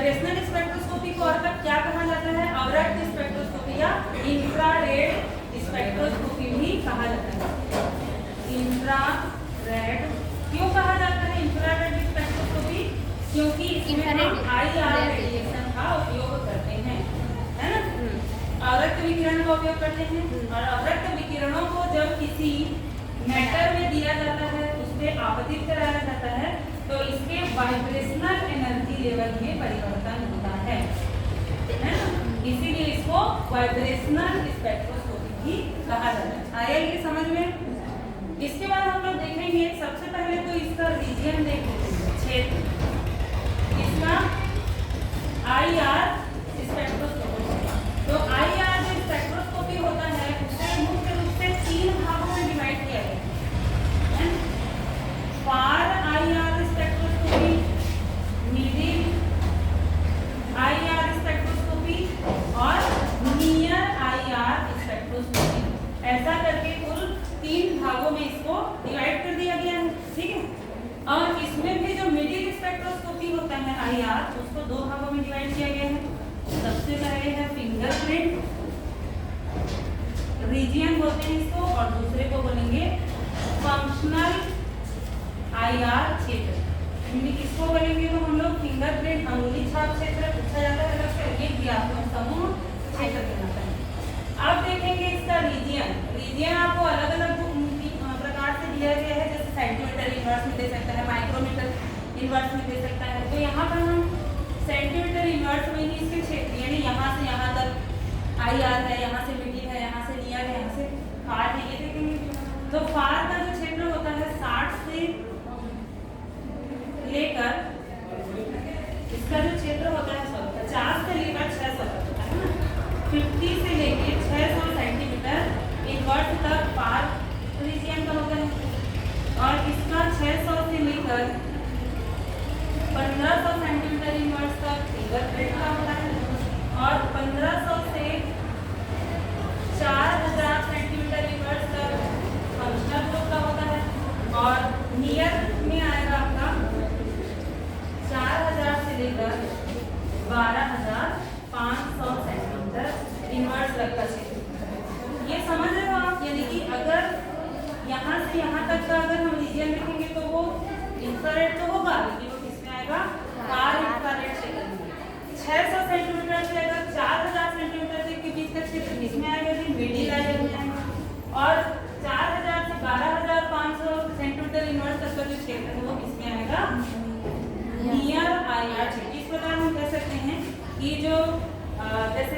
Vibrational spectroscopy को और क्या कहा जाता है? अवरक्त स्पेक्ट्रोस्कोपी या इंफ्रारेड स्पेक्ट्रोस्कोपी भी कहा जाता है। इंफ्रारेड क्यों कहा जाता है इंफ्रारेड स्पेक्ट्रोस्कोपी? क्योंकि इसमें हम IR रेडिएशन का उपयोग करते हैं, है ना? अवरक्त विकिरण का उपयोग करते हैं और अवरक्त विकिरणों को जब किसी मैटर में दिया जाता है, उस पर आपतित कराया जाता है, तो इसके वाइब्रेशनल एनर्जी लेवल में परिवर्तन होता है ना? इसीलिए इसको वाइब्रेशनल स्पेक्ट्रोस्कोपी भी कहा जाता है। आया ये समझ में? इसके बाद हम लोग देखेंगे, सबसे पहले तो इसका रीजन देख लेते हैं, क्षेत्र। इसका IR स्पेक्ट्रोस्कोपी। तो IR जो स्पेक्ट्रोस्कोपी होता है उसे मुख्य रूप से 3 भागों में डिवाइड किया गया है। फार IR spectroscopy, middle IR spectroscopy और नियर IR स्पेक्ट्रोस्कोपी। ऐसा करके कुल 3 भागों में इसको डिवाइड कर दिया गया है, ठीक है? और इसमें भी जो मिडिल स्पेक्ट्रोस्कोपी होता है IR, उसको 2 भागों में डिवाइड किया गया है। सबसे पहले है फिंगरप्रिंट रीजन बोलते हैं इसको, और दूसरे को बोलेंगे फंक्शनल IR क्षेत्र। इसको बोलेंगे तो हम लोग फिंगरप्रिंट अंगुली छाप क्षेत्र पूछा जाता है, अलग से एक दिया आपको समूह क्षेत्र कहलाता है। अब देखेंगे इसका रीजन। रीजन आपको अलग अलग प्रकार से दिया गया है, जैसे सेंटीमीटर इनवर्स में दे सकता है, माइक्रोमीटर इनवर्स में दे सकता है। तो यहाँ पर हम सेंटीमीटर इनवर्स में ही इसके क्षेत्र, यानी यहाँ से यहाँ तक IR है, यहाँ से मिडिल है, यहाँ से नियर है, यहाँ से फार है, ये देखेंगे। तो फार का जो क्षेत्र होता है 60 से लेकर, इसका जो क्षेत्र होता है 50 से लेकर 600 तक होता है ना। 50 से लेकर 600 सेंटीमीटर इनवर्स तक फार रीजन का होता है, और इसका 600 से लेकर 1500 सेंटीमीटर इनवर्स तक फिंगरप्रिंट का होता है, और 1500 से 4000 सेंटीमीटर इनवर्स तक फंक्शनल ग्रुप का होता है, और नियर में आएगा आपका 4000 से लेकर 12500 सेंटीमीटर इनवर्स तक का क्षेत्र। ये समझ रहे हो आप? यानी कि अगर यहाँ से यहाँ तक का अगर हम रीजन लिखेंगे तो वो इंफ्रारेड तो होगा, लेकिन वो किसमें आएगा? फार इंफ्रारेड क्षेत्र में। 600 सेंटीमीटर से अगर 4000 सेंटीमीटर के बीच का क्षेत्र किसमें आएगा? मिडिल आएगा। और 4000 से 12500 सेंटीमीटर इनवर्स तक का जो क्षेत्र है वो किसमें आएगा? नियर IR क्षेत्र। इस प्रकार हम कह सकते हैं कि जो जैसे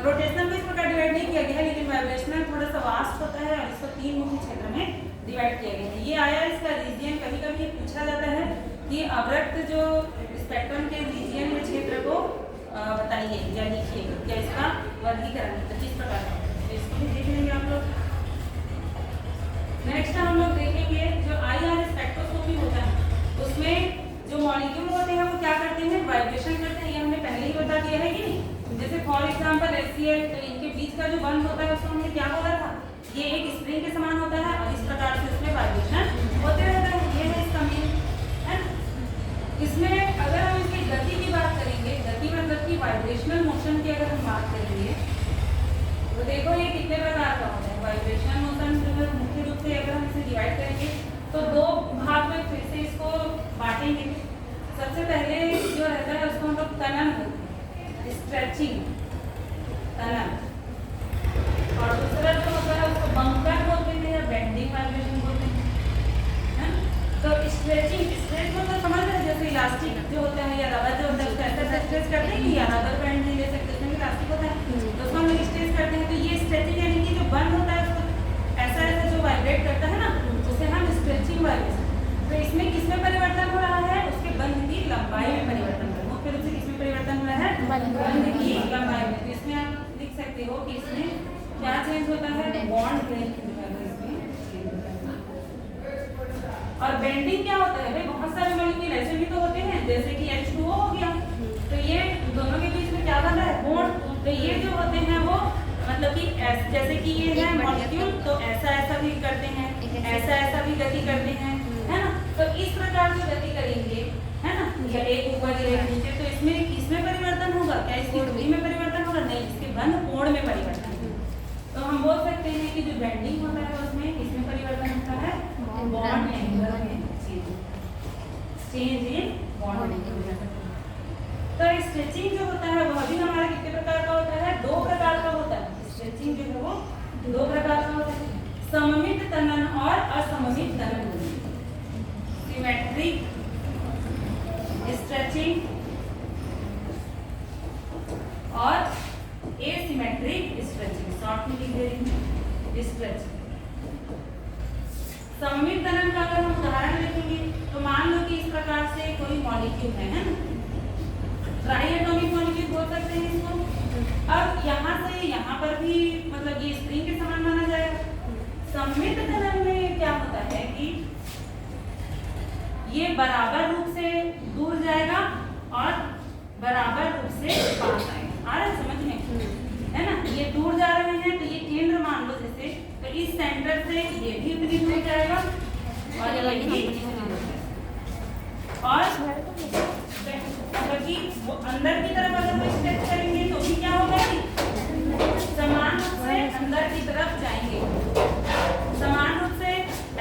रोटेशनल को इस प्रकार डिवाइड नहीं किया गया है, लेकिन वाइब्रेशनल थोड़ा सा वास्ट होता है और इसको 3 मुख्य क्षेत्र में डिवाइड किया गया है। ये आया इसका रीजन। कभी कभी पूछा जाता है कि अवरक्त जो स्पेक्ट्रम के रीजन या क्षेत्र को बताइए या लिखिए, या इसका वर्गीकरण तो किस प्रकार है, तो इसको भी देख लेंगे आप लोग। नेक्स्ट हम लोग देखेंगे जो IR स्पेक्ट्रोस्कोपी होता है, उसमें जो मॉलिक्यूल होते हैं वो क्या करते हैं? वाइब्रेशन करते हैं। ये हमने पहले ही बता दिया है कि नहीं? जैसे फॉर एग्जांपल HCl, तो इनके बीच का जो बंध होता है उसको हमने क्या बोला था? ये एक स्प्रिंग के समान होता है, और इस प्रकार से उसमें वाइब्रेशन होते रहता है। ये है इसका मेन, है ना? इसमें अगर हम इसकी गति की बात करेंगे, गति मतलब कि वाइब्रेशनल मोशन की अगर हम बात करेंगे, तो देखो ये कितने प्रकार का होता है। वाइब्रेशनल मोशन जो है मुख्य रूप से अगर हम इसे डिवाइड करेंगे तो 2 भाग में फिर से इसको बांटेंगे। सबसे पहले जो रहता है उसको हम लोग तनन बोलते हैं, स्ट्रेचिंग तनन, और दूसरा जो होता है उसको बंकर बोलते हैं या बेंडिंग वाइब्रेशन बोलते हैं। तो स्ट्रेचिंग, स्ट्रेच मतलब समझ रहे हैं, जैसे इलास्टिक जो होता है या रबर जो होता है उसको ऐसा स्ट्रेच करते हैं, या रबर बैंड नहीं ले सकते, उसमें इलास्टिक होता है तो उसको हम लोग स्ट्रेच करते हैं। तो ये स्ट्रेचिंग यानी कि जो बंद होता है उसको ऐसा ऐसा जो वाइब्रेट करता है ना, उसे हम स्ट्रेचिंग वाइब्रेशन। तो इसमें किसमें परिवर्तन हो रहा है? उसके बंध की लंबाई में परिवर्तन हो रहा है। मुख्य रूप से किसमें परिवर्तन हो रहा है? बंध की लंबाई में। तो इसमें आप लिख सकते हो कि इसमें क्या चेंज होता है? बॉन्ड लेंथ इसमें चेंज होता है। और बेंडिंग क्या होता है? भाई बहुत सारे मॉलिक्यूल ऐसे भी तो होते हैं, जैसे कि H2O हो गया, तो ये दोनों के बीच में क्या बन रहा है? बॉन्ड। तो ये जो होते हैं वो मतलब कि जैसे कि ये है मॉलिक्यूल, तो ऐसा ऐसा भी करते हैं, ऐसा ऐसा भी गति करते हैं, है ना? तो इस प्रकार से गति करेंगे, है ना? या एक ऊपर या एक नीचे, तो इसमें किसमें परिवर्तन होगा? क्या इसकी दूरी में परिवर्तन होगा? नहीं, इसके बंध कोण में परिवर्तन होगा। तो हम बोल सकते हैं कि जो बेंडिंग होता है उसमें किसमें परिवर्तन होता है? बॉन्ड एंगल में चेंज इन बॉन्ड एंगल। तो स्ट्रेचिंग जो होता है वह भी हमारे कितने प्रकार का होता है? 2 प्रकार का होता है। स्ट्रेचिंग जो है वो 2 प्रकार का होता है, सममित तनन और असममित तनन। सिमेट्रिक स्ट्रेचिंग और एसिमेट्रिक स्ट्रेचिंग। शॉर्ट में लिख दे रही हूं स्ट्रेचिंग। सममित तनन का अगर हम उदाहरण देखेंगे तो मान लो कि इस प्रकार से कोई मॉलिक्यूल है ना, ट्राई एटॉमिक मॉलिक्यूल बोल सकते हैं इसको। अब यहाँ से यहाँ पर भी मतलब ये स्प्रिंग के समान माना जाएगा। सममित तनन में क्या होता है कि ये बराबर रूप से दूर जाएगा और बराबर रूप से पास आएगा। आ रहा है समझ में? है ना, ये दूर जा रहे हैं तो ये केंद्र मान लो जैसे, तो इस सेंटर से ये भी विलीन हो जाएगा और ये भी और मतलब कि वो अंदर की तरफ अगर हम स्ट्रेच करेंगे तो भी क्या होगा कि समान रूप से अंदर की तरफ जाएंगे। समान रूप से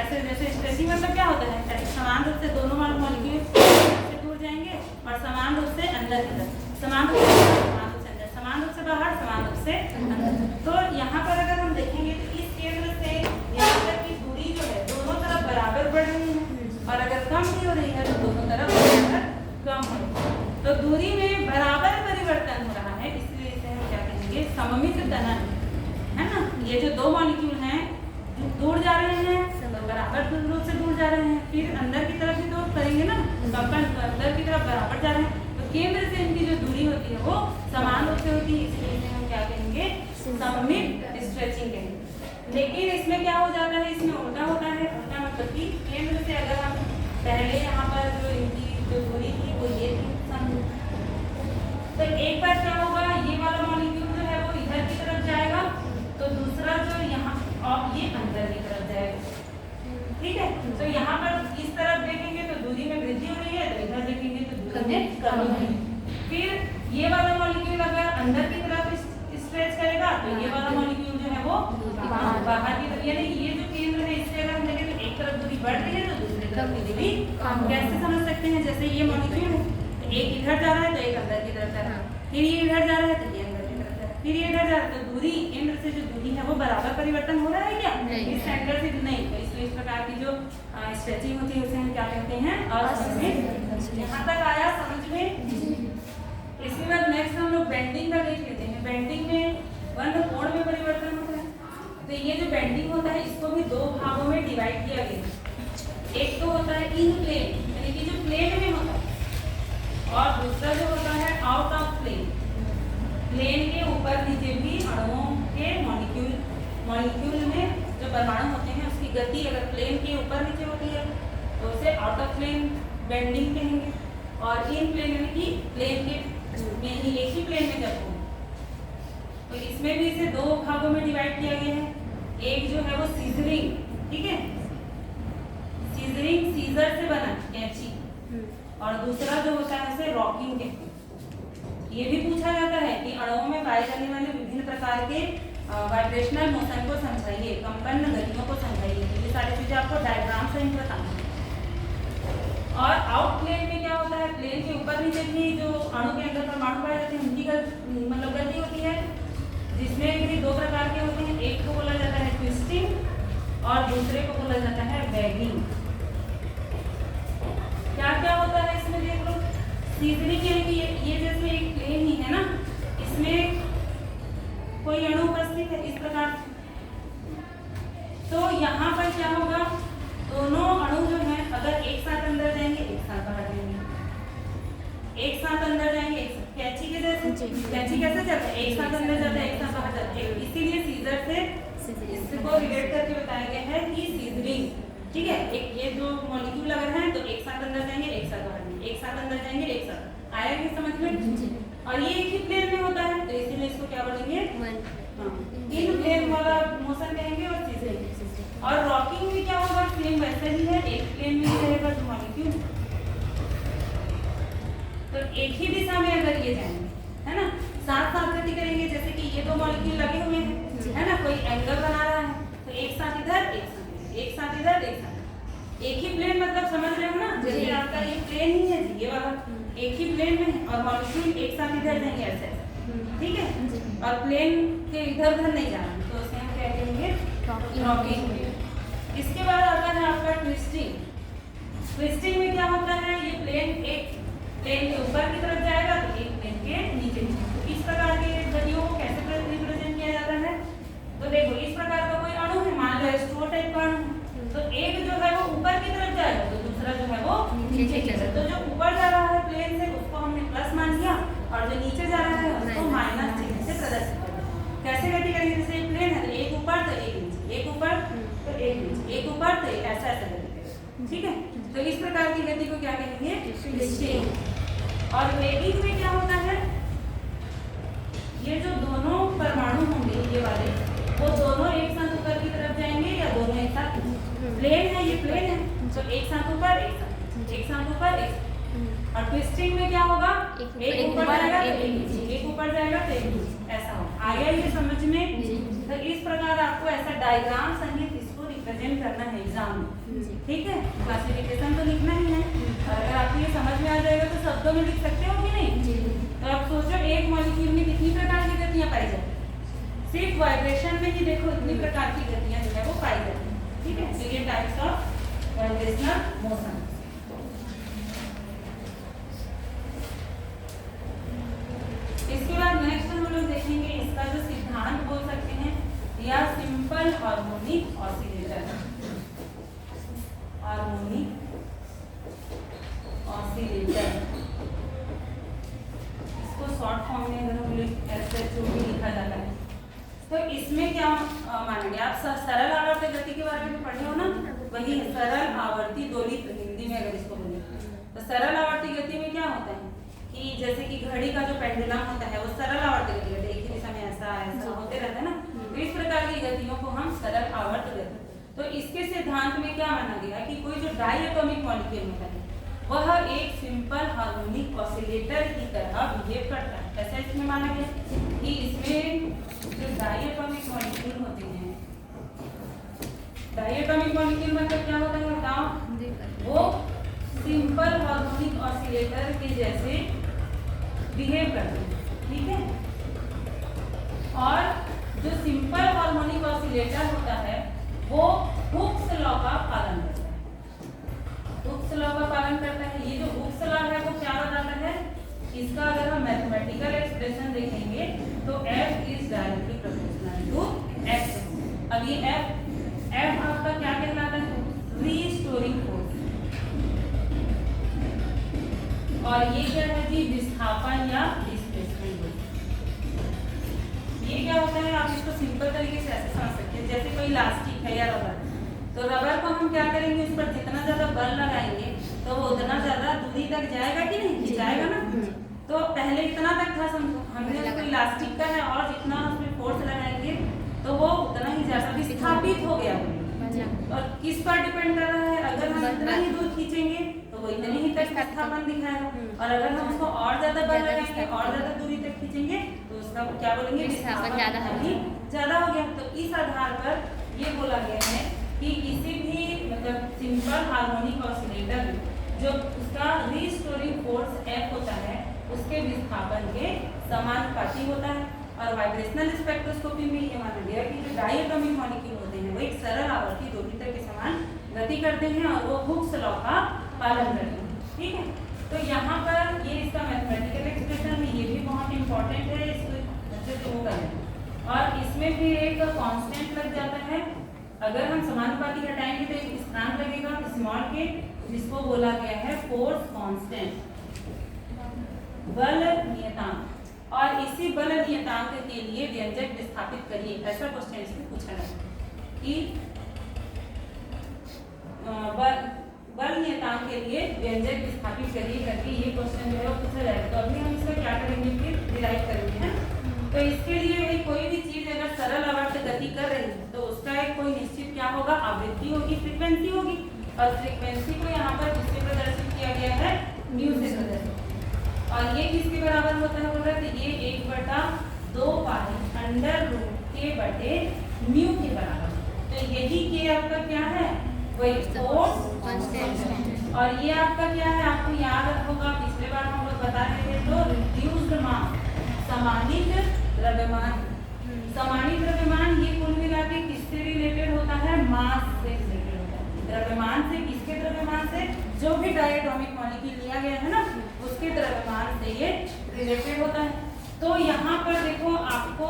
ऐसे जैसे स्ट्रेचिंग मतलब क्या होता है? समान रूप से दोनों मॉलिक्यूल से दूर जाएंगे और समान रूप से अंदर की तरफ, समान रूप से अंदर, समान रूप से बाहर, समान रूप से अंदर। तो यहाँ पर अगर हम देखेंगे तो इस केंद्र से यहाँ तक की दूरी जो है दोनों तरफ बराबर बढ़ रही है और अगर कम भी हो रही है तो दोनों तरफ बराबर कम हो रही है। तो दूरी में बराबर परिवर्तन हो रहा है, इसलिए इसे हम क्या कहेंगे? सममित तनन, है ना। ये जो 2 मॉलिक्यूल हैं दूर जा रहे हैं तो बराबर रूप से दूर जा रहे हैं, फिर अंदर की तरफ भी तो करेंगे ना, तो अंदर की तरफ बराबर जा रहे हैं, तो केंद्र से इनकी जो दूरी होती है वो समान रूप से होती है, इसलिए इसे हम क्या कहेंगे? सममित स्ट्रेचिंग कहेंगे। लेकिन इसमें क्या हो जाता है? इसमें उल्टा होता है। उल्टा मतलब कि केंद्र से अगर हम पहले यहाँ पर जो इनकी जो दूरी थी वो ये थी, तो एक बार क्या होगा, ये वाला मॉलिक्यूल जो है वो इधर की तरफ जाएगा तो दूसरा जो यहाँ और ये अंदर की तरफ जाएगा। ठीक है, तो यहाँ पर इस तरफ देखेंगे तो दूरी में वृद्धि हो रही है, तो इधर देखेंगे तो दूरी में कमी हो रही है। फिर ये वाला मॉलिक्यूल अगर अंदर की तरफ स्ट्रेच करेगा तो ये वाला मॉलिक्यूल जो है वो बाहर की तरफ, यानी ये जो केंद्र है इससे अगर हम देखें तो एक तरफ दूरी बढ़ रही है तो दूसरी तरफ की दूरी कैसे समझ सकते हैं? जैसे ये मॉलिक्यूल है, एक इधर जा रहा है तो एक अंदर की तरफ जा रहा है, फिर ये इधर जा रहा है तो ये अंदर की तरफ जा रहा है, फिर ये इधर जा रहा है, तो दूरी केंद्र से जो दूरी है वो बराबर परिवर्तन हो रहा है क्या? इस सेंटर से नहीं। तो इस प्रकार की जो स्ट्रेचिंग होती है उसे हम क्या कहते हैं? असममित। यहाँ तक आया समझ में? इसके बाद नेक्स्ट हम लोग बेंडिंग का देख लेते हैं। बेंडिंग में बंध कोण में परिवर्तन होता है। तो ये जो बेंडिंग होता है इसको भी 2 भागों में डिवाइड किया गया है। एक तो होता है इन प्लेन, यानी कि जो प्लेन में होता है, और दूसरा जो होता है आउट ऑफ प्लेन। प्लेन के ऊपर नीचे भी अणुओं के मॉलिक्यूल में जो परमाणु होते हैं उसकी गति अगर प्लेन के ऊपर नीचे होती है तो उसे आउट ऑफ प्लेन बेंडिंग कहेंगे, और इन प्लेन यानी कि प्लेन के में ही एक ही प्लेन में जब हो, तो इसमें भी इसे 2 भागों में डिवाइड किया गया है। एक जो है वो सीजरिंग, ठीक है, सीजरिंग सीजर से बना कैंची, और दूसरा जो होता है उसे रॉकिंग कहते हैं। ये भी पूछा जाता है कि अणुओं में पाए जाने वाले विभिन्न प्रकार के वाइब्रेशनल मोशन को समझाइए, कंपन गतियों को समझाइए। ये सारी चीजें आपको डायग्राम से ही बताना है। और आउट प्लेन में क्या होता है? प्लेन के ऊपर नीचे भी जो अणु के अंदर परमाणु पाए जाते हैं उनकी मतलब गति होती है, जिसमें भी 2 प्रकार के होते हैं। एक को बोला जाता है ट्विस्टिंग और दूसरे को बोला जाता है बैगिंग। क्या क्या होता है इसमें देख लो। सीजरिंग यानी कि ये जैसे एक प्लेन ही है ना, इसमें कोई अणु उपस्थित है इस प्रकार, तो यहाँ पर क्या होगा, दोनों अणु जो है अगर एक साथ अंदर जाएंगे एक साथ बाहर जाएंगे, एक साथ अंदर जाएंगे एक साथ, कैंची के जैसे, कैंची कैसे चलता है? एक साथ अंदर जाता है एक साथ बाहर जाता है। इसीलिए सीजर से इसको रिलेट करके बताया गया है कि सीजरिंग, ठीक है। एक ये जो मॉलिक्यूल अगर हैं तो एक साथ अंदर जाएंगे एक साथ बाहर जाएंगे, एक साथ अंदर जाएंगे एक साथ, आया कि समझ में? और ये एक ही प्लेन में होता है तो इसीलिए इसको क्या बोलेंगे? इन प्लेन वाला मोशन कहेंगे और सीजरिंग। और रॉकिंग में क्या होगा? सेम वैसे ही है, एक प्लेन में रहेगा जो मॉलिक्यूल, तो एक ही दिशा में अगर ये जाएंगे, है ना, साथ साथ गति करेंगे, जैसे कि ये दो मॉलिक्यूल लगे हुए हैं, है ना, कोई एंगल बना रहा है, तो एक साथ इधर, एक साथ इधर, एक साथ इधर, एक साथ, एक ही प्लेन, मतलब समझ रहे हो ना, जैसे आपका ये प्लेन ही है, ये वाला एक ही प्लेन में है और मॉलिक्यूल एक साथ इधर जाएंगे ऐसे, ठीक है, और प्लेन के इधर उधर नहीं जाना, तो उसे हम क्या कहेंगे, रॉकिंग। इसके बाद आता है आपका ट्विस्टिंग। ट्विस्टिंग में क्या होता है, ये प्लेन एक प्लेन के ऊपर की तरफ जाएगा तो एक प्लेन के नीचे। तो इस प्रकार के गतियों को कैसे रिप्रेजेंट किया जाता है, तो देखो इस प्रकार का कोई अणु है, मान लो स्ट्रो टाइप का अणु, तो एक जो है वो ऊपर की तरफ जाएगा तो दूसरा जो है वो नीचे की तरफ। तो जो ऊपर जा रहा है प्लेन से उसको हमने प्लस मान लिया और जो नीचे जा रहा है उसको माइनस चिन्ह से प्रदर्शित कर दिया। कैसे गति करेंगे, जैसे प्लेन है तो एक ऊपर तो एक नीचे, एक ऊपर तो एक नीचे, एक ऊपर तो ऐसा ऐसा गति करेंगे, ठीक है। तो इस प्रकार की गति को क्या कहेंगे, ट्विस्टिंग। और वेगिंग में क्या होता है, ये जो दोनों परमाणु होंगे ये वाले, वो दोनों एक साथ ऊपर की तरफ जाएंगे या दोनों एक साथ, प्लेन है ये प्लेन है, तो एक साथ ऊपर एक साथ, एक साथ ऊपर एक साथ। और ट्विस्टिंग में क्या होगा, एक ऊपर जाएगा तो एक नीचे, एक ऊपर जाएगा तो एक नीचे, ऐसा होगा। आया ये समझ में? तो इस प्रकार आपको ऐसा डायग्राम संगीत इसको रिप्रेजेंट करना है एग्जाम में, ठीक है। क्लासिफिकेशन तो लिखना ही है, अगर आपको ये समझ में आ जाएगा तो शब्दों में लिख सकते हो कि नहीं। तो आप सोचो एक मॉलिक्यूल में कितनी प्रकार की गतियां पाई जाती हैं, सिर्फ वाइब्रेशन में ही देखो इतनी प्रकार की गतियां जो है वो पाई जाती हैं, ठीक है। तो ये टाइप्स ऑफ वाइब्रेशनल मोशन। इसके बाद नेक्स्ट हम लोग देखेंगे इसका जो सिद्धांत बोल सकते हैं, या simple harmonic oscillator. Harmonic oscillator, इसको शॉर्ट फॉर्म में अगर हम लोग SHO भी लिखा जाता है। तो इसमें क्या मानेंगे आप, सरल आवर्ती गति के बारे में पढ़े हो ना, वही है सरल आवर्ती दोलित, हिंदी में अगर इसको बोले तो सरल आवर्ती गति में क्या होता है कि जैसे कि घड़ी का जो पेंडुलम होता है वो सरल आवर्ती गति है, एक ही दिशा में ऐसा ऐसा होते रहता है ना, तो इस प्रकार की गतियों को हम सरल आवर्त कहते हैं। तो इसके सिद्धांत में क्या माना गया कि कोई जो डायटोमिक मॉलिक्यूल होता है वह एक सिंपल हार्मोनिक ऑसिलेटर की तरह बिहेव करता है। ऐसा इसमें माना गया कि इसमें जो डायटोमिक मॉलिक्यूल होते हैं, डायटोमिक मॉलिक्यूल मतलब क्या होता है बताओ, वो सिंपल हार्मोनिक ऑसिलेटर के जैसे बिहेव करते हैं, ठीक है। और जो सिंपल हार्मोनिक ऑसिलेटर होता है वो हुक्स लॉ का पालन करता है, हुक्स लॉ का पालन करता है। ये जो हुक्स लॉ है वो क्या बताता है, इसका अगर हम मैथमेटिकल एक्सप्रेशन देखेंगे तो F is directly proportional to X। अब ये F आपका क्या कहलाता है, रीस्टोरिंग फोर्स, और ये क्या है जी, विस्थापन या डिस्प्लेसमेंट। ये क्या होता है, आप इसको सिंपल तरीके से ऐसे समझ सकते हैं, जैसे कोई इलास्टिक है या रबर, तो रबर को हम क्या करेंगे, उस पर जितना ज्यादा बल लगाएंगे तो वो उतना ज्यादा दूरी तक जाएगा कि नहीं, जाएगा ना। तो पहले इतना तक था, हमने उसको इलास्टिक का है और जितना उसमें फोर्स लगाएंगे तो वो उतना ही ज्यादा विस्थापित हो गया। और किस पर डिपेंड कर रहा है, अगर हम इतना ही दूर खींचेंगे तो वो इतने ही तक विस्थापन दिखाएगा, और अगर हम उसको और ज्यादा बल लगाएंगे और ज्यादा दूरी तक खींचेंगे तो उसका क्या बोलेंगे, विस्थापन ज्यादा हो गया। तो इस आधार पर ये बोला गया है कि किसी भी मतलब सिंपल हार्मोनिक ऑसिलेटर में जो उसका रीस्टोरिंग फोर्स F होता है उसके विस्थापन के समानुपाती होता है। और वाइब्रेशनल स्पेक्ट्रोस्कोपी में ये माना गया कि जो डायटोमिक मॉलिक्यूल होते हैं वो एक सरल आवर्ती दोलित्र के समान गति करते हैं और वो हुक्स लॉ का पालन करते हैं, ठीक है। तो यहाँ पर ये इसका मैथमेटिकल एक्सप्रेशन है, ये भी बहुत इंपॉर्टेंट है, इसको अच्छे से वो करें। और इसमें भी एक कांस्टेंट लग जाता है, अगर हम समानुपाती हटाएंगे तो एक स्थिरांक लगेगा स्मॉल के, जिसको बोला गया है फोर्स कांस्टेंट, बल नियतांक। और इसी बल नियतांक के लिए व्यंजक विस्थापित करिए, ऐसा क्वेश्चन इसमें पूछा है कि बल नियतांक के लिए व्यंजक विस्थापित करिए करके ये क्वेश्चन जो है पूछा जाएगा। तो अभी हम इसका क्या करेंगे, फिर डिराइव करेंगे है। तो इसके लिए भाई कोई भी चीज अगर सरल आवर्त गति कर रही है तो उसका एक कोई निश्चित क्या होगा, आवृत्ति होगी, फ्रीक्वेंसी होगी। और फ्रीक्वेंसी को यहाँ पर किससे प्रदर्शित किया गया है, म्यू से प्रदर्शित। और ये किसके बराबर होता है बोल रहे थे, ये 1/2 पाई अंडर रूट के बटे म्यू के बराबर। तो यही के आपका क्या है, वही फोर्स कांस्टेंट। और ये आपका क्या है, आपको याद होगा पिछले बार हम लोग बता रहे थे, तो रिड्यूस्ड मास, समानित द्रव्यमान। समानित द्रव्यमान ये कुल मिला के किससे रिलेटेड होता है, मास से रिलेटेड होता है। द्रव्यमान से, किसके द्रव्यमान से, जो भी डायटोमिक मॉलिक्यूल लिया गया है ना, उसके द्रव्यमान से ये रिलेटेड होता है। तो यहाँ पर देखो आपको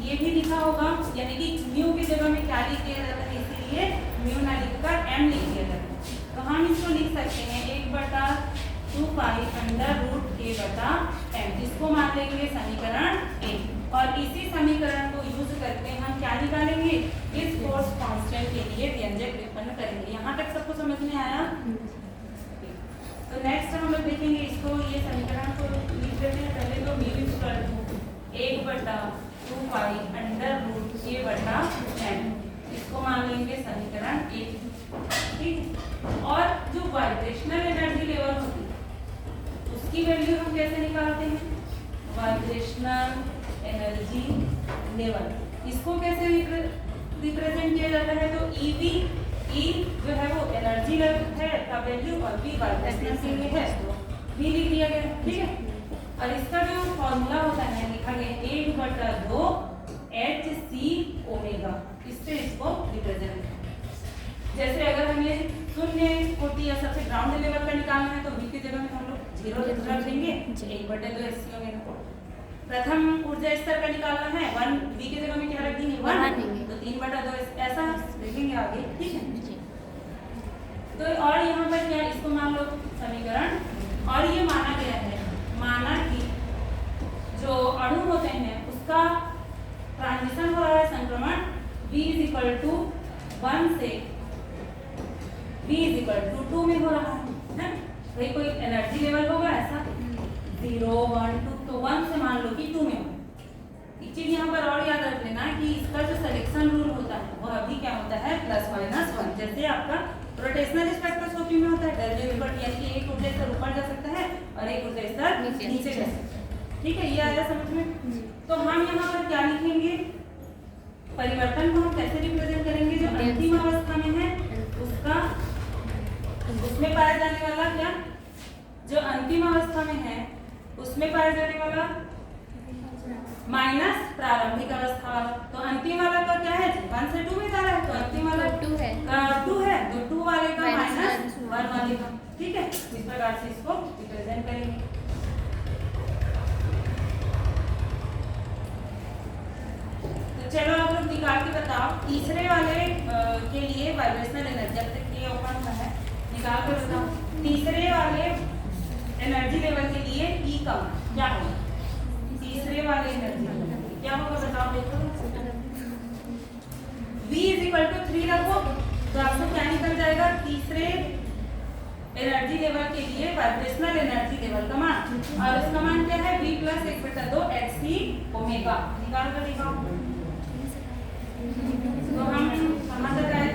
ये भी लिखा होगा, यानी कि म्यू की जगह में क्या लिख दिया जाता है, इसीलिए म्यू ना लिखकर एम लिख दिया जाता है। तो हम इसको लिख सकते हैं 1/2 पाई अंडर रूट के बटा एम। इसको मान लेंगे समीकरण 1 और इसी समीकरण को यूज करके हम क्या निकालेंगे, इस फोर्स कांस्टेंट के लिए व्यंजक व्युत्पन्न करेंगे। यहाँ तक सबको समझ में आया? तो नेक्स्ट हम लोग देखेंगे इसको, ये समीकरण को लिख देते हैं पहले। तो mu equal to 1/2 pi under root K बटा एम, इसको मान लेंगे समीकरण 1, ठीक। और जो वाइब्रेशनल एनर्जी लेवल होती है उसकी वैल्यू हम कैसे निकालते हैं, वाइब्रेशनल एनर्जी लेवल, इसको कैसे रिप्रेजेंट किया जाता है, तो ईवी, ई जो है वो एनर्जी लेवल है का वैल्यू और वी वाइब्रेशनल के लिए है, तो वी लिख दिया गया, ठीक है। और इसका जो फॉर्मूला होता है लिखा गया 1/2 HC ओमेगा, इससे इसको रिप्रेजेंट। जैसे अगर हमें शून्य कोटि या सबसे ग्राउंड लेवल का निकालना है तो v की जगह में हम लोग 0 रख देंगे, 1/2 HC ओमेगा। प्रथम ऊर्जा स्तर का निकालना है 1, v की जगह में क्या रख देंगे 1, तो 3/2 ऐसा देखेंगे आगे, ठीक है। तो और यहाँ पर क्या, इसको मान लो समीकरण, और ये माना गया है, माना कि जो अणु होते हैं उसका ट्रांजिशन हो रहा है, संक्रमण v = 1 से v = 2 में हो रहा है। भाई कोई एनर्जी लेवल होगा ऐसा 0, 1, 2, तो 1 से मान लो कि 2 में हो। एक चीज यहाँ पर और याद रख लेना कि इसका जो सिलेक्शन रूल होता है वो अभी क्या होता है, ±1। जैसे आपका रोटेशनल स्पेक्ट्रोस्कोपी में होता है, डेरिवेटिव यानी कि एक ऊर्जा स्तर ऊपर जा सकता है और एक ऊर्जा स्तर नीचे जा सकता है, ठीक है। ये आया समझ में? तो हम यहाँ पर क्या लिखेंगे, परिवर्तन को हम कैसे रिप्रेजेंट करेंगे, जो अंतिम अवस्था में है उसका, उसमें पाया जाने वाला क्या, जो अंतिम अवस्था में है उसमें पाया जाने वाला माइनस प्रारंभिक अवस्था वाला। तो अंतिम वाला का क्या है, 1 से 2 में जा रहा है, तो अंतिम वाला 2 है, तो 2 वाले का माइनस 1 वाले का, ठीक है। इस प्रकार से इसको रिप्रेजेंट करेंगे। तो चलो आप लोग निकाल के बताओ, तीसरे वाले के लिए वाइब्रेशनल एनर्जी, जब तक ये ओपन हुआ है निकाल कर बताओ, तीसरे वाले एनर्जी लेवल के लिए ई का क्या होगा, तीसरे वाले एनर्जी क्या होगा बताओ, देखो v = 3 रखो तो आपको क्या निकल जाएगा, तीसरे एनर्जी लेवल के लिए वाइब्रेशनल एनर्जी लेवल का मान, और उसका मान क्या है, v + 1/2 HC ओमेगा। निकाल कर दिखाओ। तो हम समझ रहे